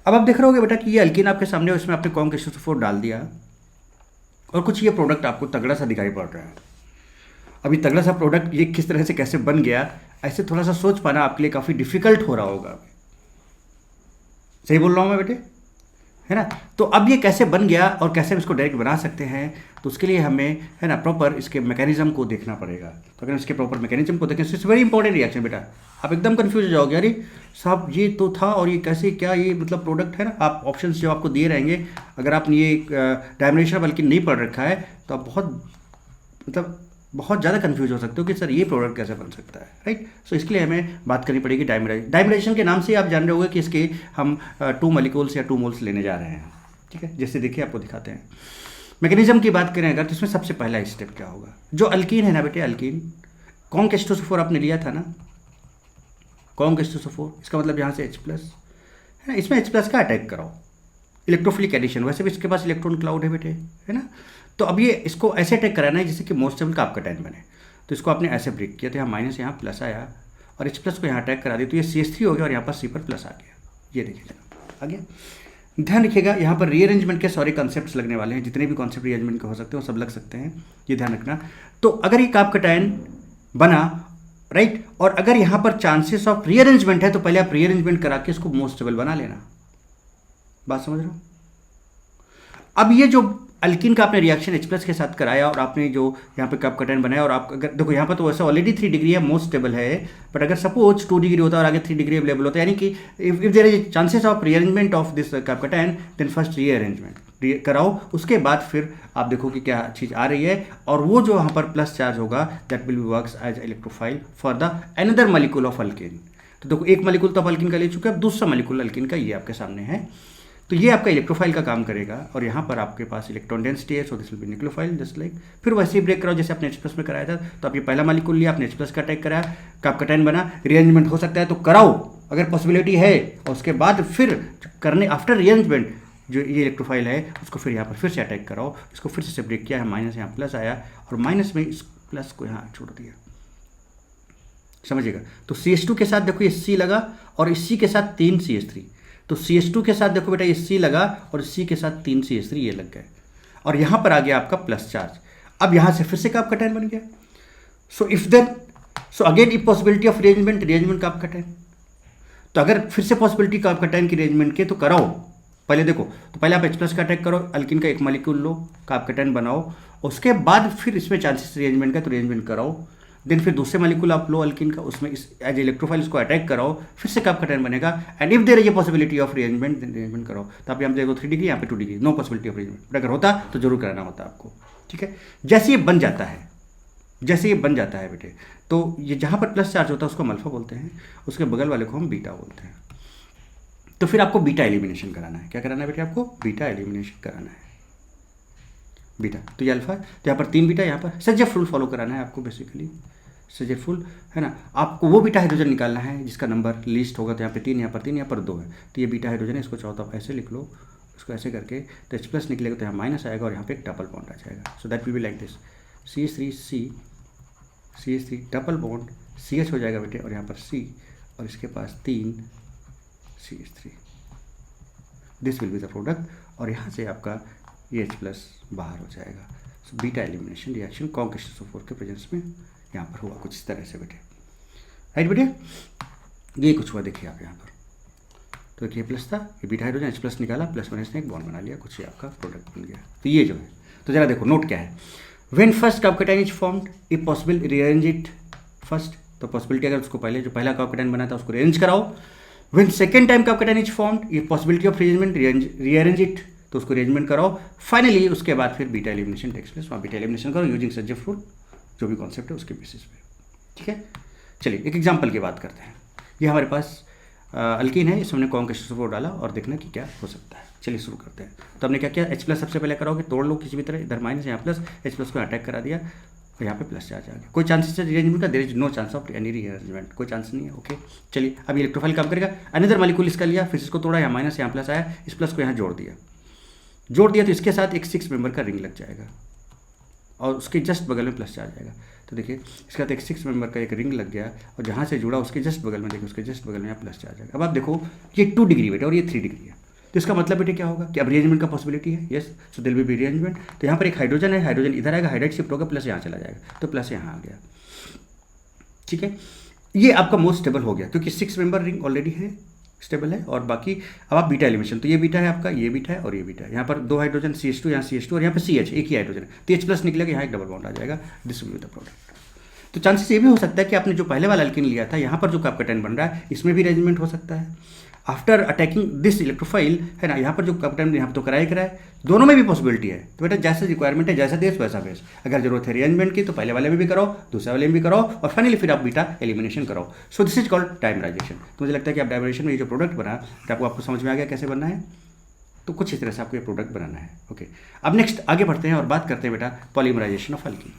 अब आप देख रहे होगे बेटा कि ये अल्कीन आपके सामने है, उसमें आपने कॉन्क H2SO4 डाल दिया और कुछ ये प्रोडक्ट आपको तगड़ा सा दिखाई पड़ रहा है। अभी तगड़ा सा प्रोडक्ट ये किस तरह से कैसे बन गया, ऐसे थोड़ा सा सोच पाना आपके लिए काफ़ी डिफिकल्ट हो रहा होगा। सही बोल रहा हूँ मैं बेटे? है ना। तो अब ये कैसे बन गया और कैसे हम इसको डायरेक्ट बना सकते हैं, तो उसके लिए हमें है ना प्रॉपर इसके मैकेनिज्म को देखना पड़ेगा। तो अगर इसके प्रॉपर मैकेनिज्म को देखें, इट्स वेरी इंपॉर्टेंट रिएक्शन बेटा। आप एकदम कंफ्यूज हो जाओगे, अरे साहब ये तो था और ये कैसे, क्या ये मतलब प्रोडक्ट है ना। आप ऑप्शंस जो आपको दिए रहेंगे, अगर आपने ये डायमेंशन बल्कि नहीं पढ़ रखा है तो आप बहुत ज़्यादा कंफ्यूज हो सकते हो कि सर ये प्रोडक्ट कैसे बन सकता है, राइट। सो इसके लिए हमें बात करनी पड़ेगी डायमेराइजेशन के नाम से आप जान रहे होंगे कि इसके हम 2 मॉलिक्यूल्स या 2 मोल्स लेने जा रहे हैं, ठीक है। जैसे देखिए आपको दिखाते हैं मैकेनिज्म की बात करें अगर, तो इसमें सबसे पहला स्टेप क्या होगा, जो अल्कीन है ना बेटे, अल्कीन कॉन्क H2SO4 आपने लिया था ना, कॉन्क H2SO4, इसका मतलब यहाँ से H+ है ना, इसमें H+ का अटैक कराओ, इलेक्ट्रोफिलिक एडिशन। वैसे भी इसके पास इलेक्ट्रॉन क्लाउड है बेटे, है ना। तो अब ये इसको ऐसे अटैक कराना है जिससे कि मोस्ट स्टेबल का आपका टाइम बने। तो इसको आपने ऐसे ब्रेक किया, तो यहाँ माइनस, यहाँ प्लस आया और H+ को यहाँ अटैक करा दिया, तो ये CH3 हो गया और यहाँ पर C पर प्लस आ गया। ये देखिए जनाब आ गया। ध्यान रखिएगा यहाँ पर रीअरेंजमेंट के सारे कॉन्सेप्ट्स लगने वाले हैं, जितने भी कॉन्सेप्ट रीअरेंजमेंट के हो सकते हैं वो सब लग सकते हैं, ये ध्यान रखना। तो अगर ये कार्बकैटायन बना, राइट, और अगर यहाँ पर चांसेस ऑफ रीअरेंजमेंट है तो पहले आप रीअरेंजमेंट करा के इसको मोस्ट स्टेबल बना लेना। बात समझ रहे हो। अब ये जो अल्कीन का आपने रिएक्शन H+ के साथ कराया और आपने जो यहाँ पे कार्बकैटायन बनाया, और आप अगर देखो यहाँ पर तो वैसे ऑलरेडी 3 डिग्री है, मोस्ट स्टेबल है, बट अगर सपोज 2 डिग्री होता है और आगे 3 डिग्री अवेलेबल होता है, यानी कि if there is chances of rearrangement of this carbocation, then first rearrangement कराओ, उसके बाद फिर आप देखो कि क्या चीज़ आ रही है, और वो जो यहाँ पर प्लस चार्ज होगा that will be works as electrophile for the another molecule of alkene. तो देखो एक मॉलिक्यूल तो आप अल्कीन का ले चुके हैं, अब दूसरा मॉलिक्यूल अल्कीन का ये आपके सामने है, तो ये आपका इलेक्ट्रोफाइल का काम करेगा, और यहाँ पर आपके पास इलेक्ट्रॉन डेंसिटी है, so this will B nucleophile just like. फिर वैसे ही ब्रेक कराओ जैसे आपने H+ में कराया था। तो आप ये पहला मॉलिक्यूल लिया, आपने H+ का अटैक कराया, कार्बकैटायन बना, रीअरेंजमेंट हो सकता है तो कराओ अगर पॉसिबिलिटी है, और उसके बाद फिर करने आफ्टर रीअरेंजमेंट जो ये इलेक्ट्रोफाइल है उसको फिर यहाँ पर फिर से अटैक कराओ, इसको फिर से ब्रेक किया है, माइनस यहाँ प्लस आया और माइनस में इस प्लस को यहाँ छोड़ दिया, समझिएगा। तो CH2 के साथ देखो ये C लगा और इस C के साथ 3 CH3, तो CH2 के साथ देखो बेटा ये C लगा और C के साथ 3 CH3 ये लग गए, और यहाँ पर आ गया आपका प्लस चार्ज। अब यहाँ से फिर से कार्बकैटायन बन गया। So again if possibility of rearrangement carbocation, तो अगर फिर से पॉसिबिलिटी कार्बकैटायन की रीअरेंजमेंट के तो कराओ। पहले देखो, तो पहले आप H+ का अटैक करो, अल्कीन का एक मॉलिक्यूल लो, कार्बकैटायन बनाओ, उसके बाद फिर इसमें चांसेस रीअरेंजमेंट का तो रीअरेंजमेंट कराओ, देन फिर दूसरे मॉलिक्यूल आप लो अल्कीन का, उसमें इस एज इलेक्ट्रोफाइल इसको अटैक कराओ, फिर से कार्बकैटायन बनेगा, and if there is a possibility of rearrangement then rearrangement कराओ। तो आप यहाँ पे देखो 3 डिग्री, यहाँ पे 2 degree, no possibility of rearrangement, but अगर होता तो जरूर कराना होता आपको, ठीक है। जैसे ये बन जाता है, जैसे ये बन जाता है बेटे, तो ये जहाँ पर प्लस चार्ज होता है उसको हम अल्फा बोलते हैं, उसके बगल वाले को हम बीटा बोलते हैं। तो फिर आपको बीटा एलिमिनेशन कराना है। क्या कराना है बेटे, आपको बीटा एलिमिनेशन कराना है, बीटा। तो ये अल्फा, तो यहाँ पर 3 बीटा, यहाँ पर सजेफ रूल फॉलो कराना है आपको, बेसिकली सजेफ रूल है ना। आपको वो बीटा हाइड्रोजन निकालना है जिसका नंबर लीस्ट होगा, तो यहाँ पे 3, यहाँ पर 3, यहाँ पर 2 है, तो ये बीटा हाइड्रोजन है, इसको चाहो तो आप ऐसे लिख लो, इसको ऐसे करके, तो H+ निकलेगा, तो यहाँ माइनस आएगा और यहाँ पे एक डबल बॉन्ड आ जाएगा। So that will be like this, CH3 double bond CH हो जाएगा बेटे, और यहाँ पर C, और इसके पास 3 CH3, this will be the product, और यहाँ से आपका ये H+ बाहर हो जाएगा। So beta elimination reaction conc H2SO4 के प्रेजेंस में यहाँ पर हुआ कुछ इस तरह से बेटे, राइट बेटे। ये कुछ हुआ देखिए आप यहाँ पर, तो देखिए प्लस था, ये बीटा हाइड्रोजन H+ निकाला, प्लस माइनस ने एक बॉन्ड बना लिया, कुछ ये आपका प्रोडक्ट बन गया। तो ये जो है, तो जरा देखो नोट क्या है, when first carbocation is formed if possible rearrange it first, तो पॉसिबिलिटी अगर उसको पहले जो पहला कार्बकैटायन बना था उसको रीअरेंज कराओ। When second time carbocation is formed if possibility of rearrange it, तो उसको अरेंजमेंट कराओ। फाइनली उसके बाद फिर बीटा एलिमिनेशन टेक्स प्लेस, वहाँ बीटा एलिमिनेशन करो यूजिंग सजेफ रूल, जो भी कॉन्सेप्ट है उसके बेसिस पे, ठीक है। चलिए एक एग्जांपल की बात करते हैं। ये हमारे पास अल्कीन है, इसमें हमने कॉन्क H2SO4 डाला और देखना कि क्या हो सकता है। चलिए शुरू करते हैं। तो हमने क्या किया, H+ सबसे पहले कराओगे, तोड़ लो किसी भी तरह, इधर माइनस यहाँ प्लस, H+ को अटैक करा दिया और यहाँ पे प्लस चार्ज आ गया। कोई चांसेस है रीअरेंजमेंट का, there is no chance of any rearrangement, कोई चांस नहीं है, ओके। चलिए अब इलेक्ट्रोफाइल काम करेगा, अनदर मॉलिक्यूल इसका लिया, फिर इसको तोड़ा, यहाँ माइनस यहाँ प्लस आया, इस प्लस को यहाँ जोड़ दिया तो इसके साथ एक 6 मेंबर का रिंग लग जाएगा और उसके जस्ट बगल में प्लस चार्ज आएगा। तो देखिए इसके साथ एक 6 मेंबर का एक रिंग लग गया और जहाँ से जुड़ा उसके जस्ट बगल में, देखिए उसके जस्ट बगल में यहाँ प्लस चार्ज आएगा। अब आप देखो ये 2 डिग्री बेटा और ये 3 डिग्री है, तो इसका मतलब बेटे क्या होगा कि अब रीअरेंजमेंट का पॉसिबिलिटी है, यस, सो दिल विल बी रीअरेंजमेंट। तो यहाँ पर एक हाइड्रोजन है, हाइड्रोजन इधर आएगा, हाइड्राइड शिफ्ट होगा, प्लस यहाँ चला जाएगा, तो प्लस यहाँ आ गया, ठीक है। ये आपका मोस्ट स्टेबल हो गया क्योंकि 6 मेंबर रिंग ऑलरेडी है, स्टेबल है, और बाकी अब आप बीटा एलिमिनेशन, तो ये बीटा है आपका, ये बीटा है और ये बीटा है, यहाँ पर 2 हाइड्रोजन CH2, यहाँ CH2 और यहाँ पे CH, एक ही हाइड्रोजन, तो H+ निकलेगा, यहाँ एक डबल बॉन्ड आ जाएगा, this will be the product. तो चांसेस ये भी हो सकता है कि आपने जो पहले वाला अल्किन लिया था, यहाँ पर जो कार्बोकेटाइन बन रहा है, इसमें भी अरेंजमेंट हो सकता है आफ्टर अटैकिंग दिस इलेक्ट्रोफाइल, है ना। यहाँ पर जो कार्बोकेटाइन यहाँ पर तो कराए, दोनों में भी पॉसिबिलिटी है। तो बेटा जैसा रिक्वायरमेंट है, जैसा देश वैसा बेस, अगर जरूरत है अरेंजमेंट की तो पहले वाले में भी कराओ, दूसरे वाले में भी कराओ, और फाइनली फिर आप बीटा एलिमिनेशन कराओ। सो दिस इज कॉल्ड डायमराइजेशन। तो मुझे लगता है कि आप डायमराइजेशन में ये जो प्रोडक्ट बना, आपको समझ में आ गया कैसे बनना है। तो कुछ इस तरह से आपको ये प्रोडक्ट बनाना है। ओके, अब नेक्स्ट आगे बढ़ते हैं और बात करते हैं बेटा polymerisation of alkene.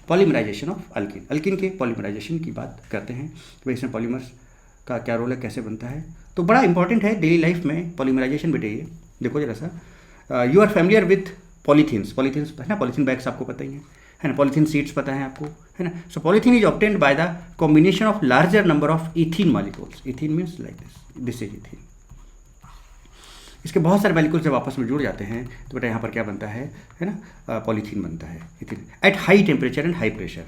Polymerisation of alkene, alkene के पॉलीमराइजेशन की बात करते हैं कि भाई इसमें पॉलीमर्स का क्या रोल है, कैसे बनता है। तो बड़ा इंपॉर्टेंट है डेली लाइफ में पॉलीमराइजेशन बेटे। ये देखो जरा सा, you are familiar with polythenes है ना, पॉलीथीन बैग्स आपको पता ही है ना, पॉलीथीन सीड्स पता है आपको, है ना। So polythene is obtained by the combination of larger number of ethene molecules. Ethene means like this is ethene. इसके बहुत सारे मॉलिक्यूल्स जब आपस में जुड़ जाते हैं तो बेटा यहाँ पर क्या बनता है ना, पॉलीथीन बनता है, ethene, at high temperature and high pressure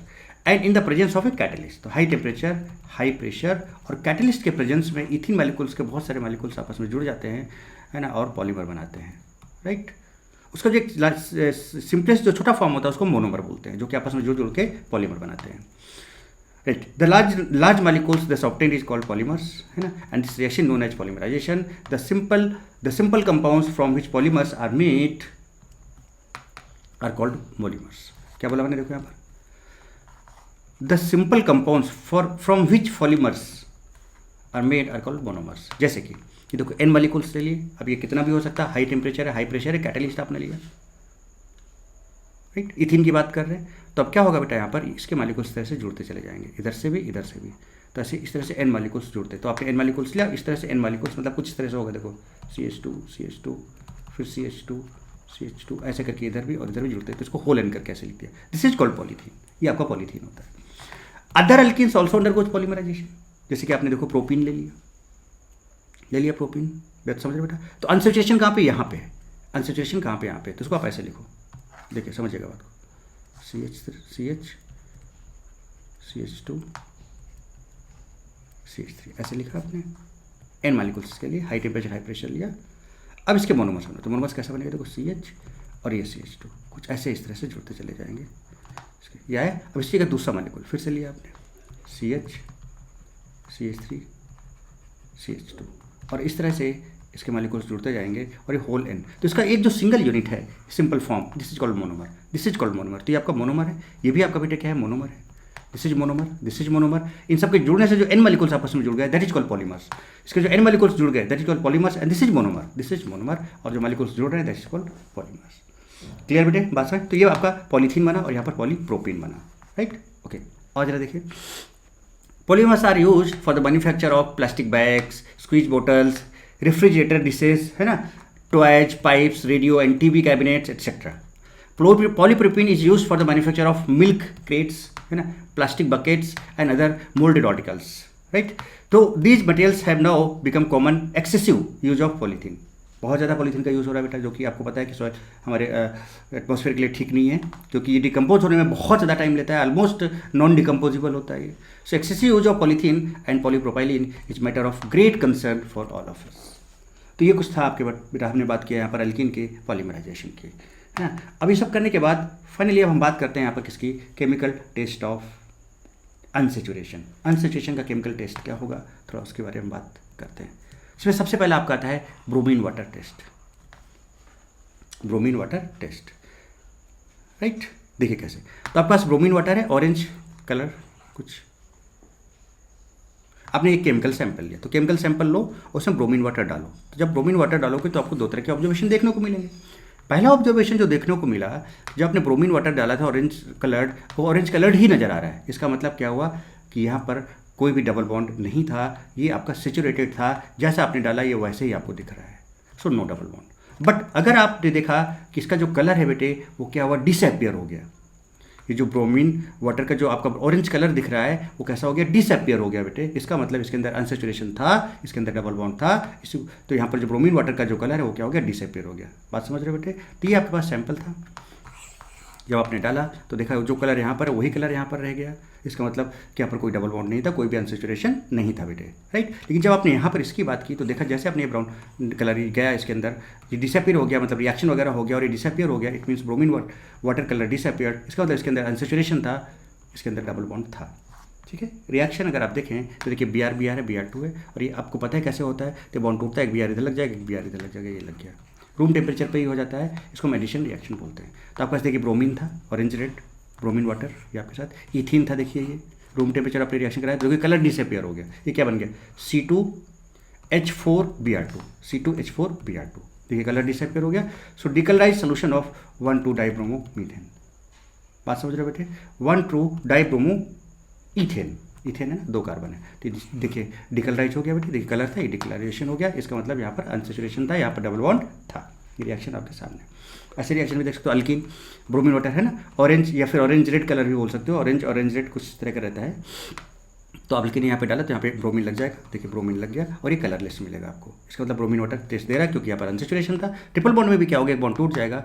and in the presence of a catalyst. तो हाई टेम्परेचर, हाई प्रेशर और कैटलिस्ट के प्रेजेंस में इथीन मॉलिक्यूल्स के बहुत सारे मॉलिक्यूल्स आपस में जुड़ जाते हैं, है ना, और पॉलीमर बनाते हैं, राइट। उसका जो एक सिंपलेस्ट जो छोटा फॉर्म होता है उसको मोनोमर बोलते हैं, जो कि आपस में जुड़ के पॉलीमर बनाते हैं, right. The large molecules this obtained is called polymers, है ना, and this reaction known as polymerization. The simple compounds from which polymers are made are called monomers. क्या बोला मैंने, देखो यहाँ पर, the simple compounds from which polymers are made are called monomers. जैसे कि ये देखो n मॉलिक्यूल्स ले लिए, अब ये कितना भी हो सकता है, हाई टेम्परेचर है, हाई प्रेशर है, कैटलिस्ट आपने लिया, राइट, इथिन की बात कर रहे हैं। तो अब क्या होगा बेटा, यहाँ पर इसके मॉलिक्यूल्स इस तरह से जुड़ते चले जाएंगे, इधर से भी इधर से भी, तो ऐसे इस तरह से n मॉलिक्यूल्स जुड़ते। तो आपने n मॉलिक्यूल्स लिया, इस तरह से n मॉलिक्यूल्स मतलब कुछ इस तरह से होगा, देखो CH2 CH2 फिर CH2 CH2 ऐसे करके इधर भी और इधर भी जुड़ते हैं। तो इसको होल एन करके ऐसे लिखते हैं, दिस इज कॉल्ड पॉलीथीन। ये आपका पॉलीथीन होता है। Other alkenes also undergoes polymerisation, जैसे कि आपने देखो प्रोपीन ले लिया प्रोपीन, बात समझ रहे बेटा। तो अनसैचुरेशन कहाँ पे, यहाँ पे है, अनसैचुरेशन कहाँ पे, यहाँ पे। तो इसको आप ऐसे लिखो, देखिए समझिएगा बात को, CH2 CH3 ऐसे लिखा आपने, n मॉलिक्यूल्स के लिए हाई टेम्परेचर हाई प्रेशर लिया। अब इसके मोनोमर्स बना, तो मोनोमर्स कैसा बनेगा, देखो CH और ये CH2 कुछ ऐसे इस तरह से जुड़ते चले जाएंगे। यह है, अब इसी का दूसरा मॉलिक्यूल फिर से लिया आपने, CH CH3 CH2 और इस तरह से इसके मॉलिक्यूल्स जुड़ते जाएंगे और ये होल n। तो इसका एक जो सिंगल यूनिट है, simple form, this is called monomer, this is called monomer. तो ये आपका मोनोमर है, ये भी आपका बेटा क्या है, मोनोमर है, this is monomer, this is monomer. इन सब के जुड़ने से जो n मॉलिक्यूल्स आपस में जुड़ गए दैट इज कॉल्ड पॉलीमर्स। इसके जो n मॉलिक्यूल्स जुड़ गए that is called polymers and this is monomer, this is monomer. और जो मॉलिक्यूल्स जुड़ रहे हैं that is called polymers. Clear बेटे बात समझ। तो ये आपका पॉलीथीन बना और यहाँ पर पॉलीप्रोपीन बना, राइट। ओके, और जरा देखिए, polymers are use for the manufacture of plastic bags, squeeze bottles, refrigerator dishes, है ना, toys, pipes, radio and TV cabinets etcetera. Polypropene is use for the manufacture of milk crates, है ना, plastic buckets and other moulded articles, right. तो these materials have now become common excessive use of polythene. बहुत ज़्यादा polythene का use हो रहा है बेटा, जो कि आपको पता है कि सॉइल हमारे एटमॉस्फेयर के लिए ठीक नहीं है, क्योंकि ये डिकम्पोज होने में बहुत ज़्यादा टाइम लेता है, ऑलमोस्ट नॉन डिकम्पोजिबल होता है ये। सो excessive use of polythene and polypropylene is matter of great concern for all of us. तो ये कुछ था आपके बेटा, हमने बात किया यहाँ पर अल्किन के पॉलीमराइजेशन की, है ना। अब ये सब करने के बाद फाइनली अब हम बात करते हैं यहाँ पर किसकी, chemical test of unsaturation. Unsaturation का केमिकल टेस्ट क्या होगा, थोड़ा उसके बारे में बात करते हैं। इसमें सबसे पहला आपका आता है bromine water test, bromine water test, right. देखिए कैसे, तो आपके पास ब्रोमीन वाटर है, ऑरेंज कलर कुछ, आपने एक केमिकल सैंपल लिया, तो केमिकल सैंपल लो, उसमें ब्रोमीन वाटर डालो। तो जब ब्रोमीन वाटर डालोगे तो आपको दो तरह के ऑब्जर्वेशन देखने को मिलेंगे। पहला ऑब्जर्वेशन जो देखने को मिला, जब आपने ब्रोमीन वाटर डाला था ऑरेंज कलर्ड, वो ऑरेंज कलर्ड ही नज़र आ रहा है। इसका मतलब क्या हुआ कि यहाँ पर कोई भी डबल बॉन्ड नहीं था, ये आपका सेचुरेटेड था, जैसा आपने डाला ये वैसे ही आपको दिख रहा है, so no double bond. But अगर आपने देखा कि इसका जो कलर है बेटे वो क्या हुआ, डिसअपियर हो गया। ये जो ब्रोमीन वाटर का जो आपका ऑरेंज कलर दिख रहा है वो कैसा हो गया, डिसअपियर हो गया बेटे। इसका मतलब इसके अंदर अनसेचुरेशन था, इसके अंदर डबल बॉन्ड था, तो यहाँ पर जो ब्रोमीन वाटर का जो कलर है वो क्या हो गया, डिसअपियर हो गया। बात समझ रहे हो बेटे। तो ये आपके पास सैंपल था, जब आपने डाला तो देखा जो कलर यहाँ पर है वही कलर यहाँ पर रह गया, इसका मतलब कि यहाँ पर कोई डबल बॉन्ड नहीं था, कोई भी अनसेचुरेशन नहीं था बेटे, राइट। लेकिन जब आपने यहाँ पर इसकी बात की तो देखा जैसे आपने ये ब्राउन कलर गया इसके अंदर, ये डिसअपियर हो गया, मतलब रिएक्शन वगैरह हो गया और ये डिसअपियर हो गया, it means bromine water colour disappear, इसका मतलब इसके अंदर अनसेचुरेशन था, इसके अंदर डबल बॉन्ड था, ठीक है। रिएक्शन अगर आप देखें तो देखिए बी आर है, Br2 है, और ये आपको पता है कैसे होता है, तो बॉन्ड टूटता है, एक Br इधर लग जाएगा, एक Br इधर लग जाएगा, ये लग गया, रूम टेम्परेचर पे ही हो जाता है, इसको हम एडिशन रिएक्शन बोलते हैं। तो आपके पास देखिए ब्रोमीन था, ऑरेंज रेड ब्रोमीन वाटर, ये आपके साथ इथीन था, देखिए ये रूम टेम्परेचर आपने रिएक्शन कराया तो कलर डिसअपियर हो गया, ये क्या बन गया C2H4Br2, C2H4Br2, देखिए कलर डिसअपियर हो गया। सो डिकलराइज सोल्यूशन ऑफ 1,2-डाइब्रोमो मीथेन, बात समझ रहे हो बेटे, 1,2-डाइब्रोमो इथेन, इथेन है ना, 2 कार्बन है, तो देखिए डिकलराइज हो गया बेटे, देखिए कलर था, ये डिकलरेशन हो गया, इसका मतलब यहाँ पर अनसेचुरेशन था, यहाँ पर डबल बॉन्ड था। ये रिएक्शन आपके सामने, ऐसे रिएक्शन में देख सकते हो अल्कीन ब्रोमीन वाटर है ना, ऑरेंज या फिर ऑरेंज रेड कलर भी बोल सकते हो, ऑरेंज रेड कुछ इस तरह का रहता है। तो अल्कीन यहाँ पे डाला तो यहाँ पे ब्रोमीन लग जाएगा, देखिए ब्रोमीन लग गया और ये कलरलेस मिलेगा आपको, इसका मतलब ब्रोमीन वाटर टेस्ट दे रहा है, क्योंकि यहाँ पर अनसेचुरेशन था। ट्रिपल बॉन्ड में भी क्या होगा, एक बॉन्ड टूट जाएगा,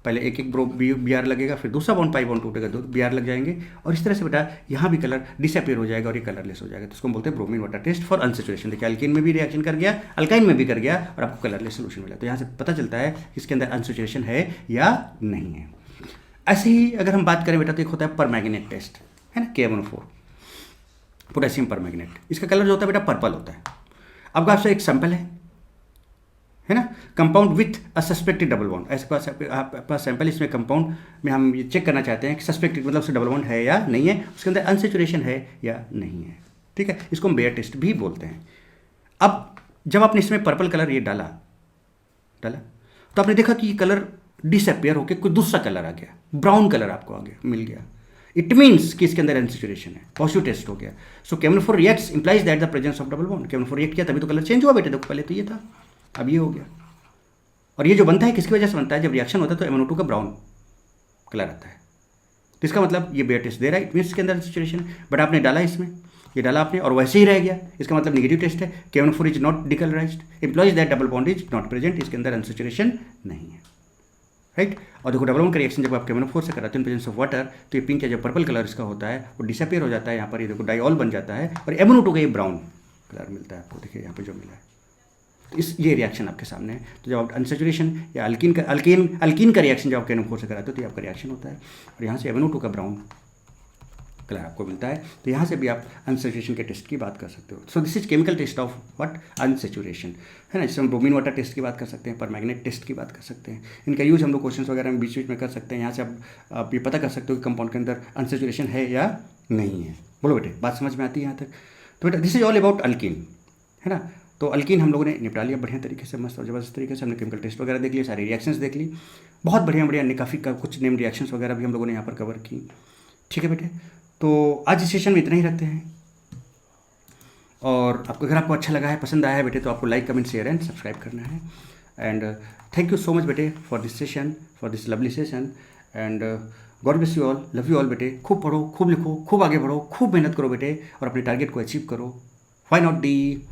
पहले एक Br लगेगा, फिर दूसरा बॉन्ड पाई बॉन्ड टूटेगा, 2 Br लग जाएंगे, और इस तरह से बेटा यहाँ भी कलर डिसअपियर हो जाएगा और ये कलरलेस हो जाएगा, तो इसको हम बोलते हैं bromine water test for unsaturation. देखिए अल्कीन में भी रिएक्शन कर गया, अल्काइन में भी कर गया, और आपको कलरलेस सोल्यूशन मिला, तो यहाँ से पता चलता है कि इसके अंदर अनसेचुरेशन है या नहीं है। ऐसे ही अगर हम बात करें बेटा तो एक होता है परमैंगनेट टेस्ट, है ना, KMnO4 पोटेशियम परमैंगनेट, इसका कलर जो होता है बेटा पर्पल होता है। अब आपसे एक सैंपल है ना, compound with a suspected double bond, ऐसे पास सैंपल, इसमें कंपाउंड में हम ये चेक करना चाहते हैं कि सस्पेक्टेड मतलब उससे डबल बॉन्ड है या नहीं है, उसके अंदर अनसेचुरेशन है या नहीं है, ठीक है, इसको हम बेयर टेस्ट भी बोलते हैं। अब जब आपने इसमें पर्पल कलर ये डाला तो आपने देखा कि ये कलर डिसअपियर होकर कोई दूसरा कलर आ गया, ब्राउन कलर आपको आ गया, मिल गया, इट मीन्स कि इसके अंदर अनसेचुरेशन है, पॉजिटिव टेस्ट हो गया। सो KMnO4 reacts implies that the presence of double bond, KMnO4 react किया तभी तो कलर चेंज हुआ बेटे, देखो पहले तो ये था, अब ये हो गया, और ये जो बनता है किसकी वजह से बनता है, जब रिएक्शन होता है तो MnO2 का ब्राउन कलर आता है, तो इसका मतलब ये बेयर टेस्ट दे रहा है, इट मीन्स इसके अंदर अनसेचुरेशन, बट आपने डाला इसमें, ये डाला आपने और वैसे ही रह गया, इसका मतलब नेगेटिव टेस्ट है, KMnO4 is not decolourised, implies that double bond is not present, इसके अंदर अनसेचुरेशन नहीं है, राइट। और देखो डबल बॉन्ड का रिएक्शन जब आप KMnO4 से कराते हो इन प्रेजेंस ऑफ वाटर, तो ये पिंक या जो पर्पल कलर इसका होता है वो डिसअपियर हो जाता है, यहाँ पर ये देखो डाइऑल बन जाता है, और MnO2 का ये ब्राउन कलर मिलता है आपको, देखिए यहाँ पे जो मिला है, ये रिएक्शन आपके सामने है। तो जब आप अनसेचुरेशन या अल्कीन का रिएक्शन जब आप KMnO4 से कराते हो तो ये आपका रिएक्शन होता है, और यहाँ से MnO2 का ब्राउन कलर आपको मिलता है, तो यहाँ से भी आप अनसेचुरेशन के टेस्ट की बात कर सकते हो। So this is chemical test of what, unsaturation, है ना, जिससे हम ब्रोमीन वाटर टेस्ट की बात कर सकते हैं, परमैंगनेट टेस्ट की बात कर सकते हैं, इनका यूज हम लोग क्वेश्चन वगैरह में बीच में कर सकते हैं। यहाँ से आप ये पता कर सकते हो कि कंपाउंड के अंदर अनसेचुरेशन है या नहीं है। बोलो बेटे, बात समझ में आती है यहाँ तक? तो बेटा this is all about alkyne, है ना। तो अल्कीन हम लोगों ने निपटा लिया बढ़िया तरीके से, मस्त और ज़बरदस्त तरीके से, हमने केमिकल टेस्ट वगैरह देख लिया, सारी रिएक्शंस देख ली, बहुत बढ़िया काफ़ी कुछ नेम रिएक्शंस वगैरह भी हम लोगों ने यहाँ पर कवर की, ठीक है बेटे। तो आज इस सेशन में इतना ही रखते हैं, और अगर आपको अच्छा लगा है, पसंद आया है बेटे, तो आपको like comment share and subscribe करना है। And thank you so much बेटे for this session, for this lovely session, and God bless you all, love you all बेटे। खूब पढ़ो, खूब लिखो, खूब आगे बढ़ो, खूब मेहनत करो बेटे, और अपने टारगेट को अचीव करो। Why not D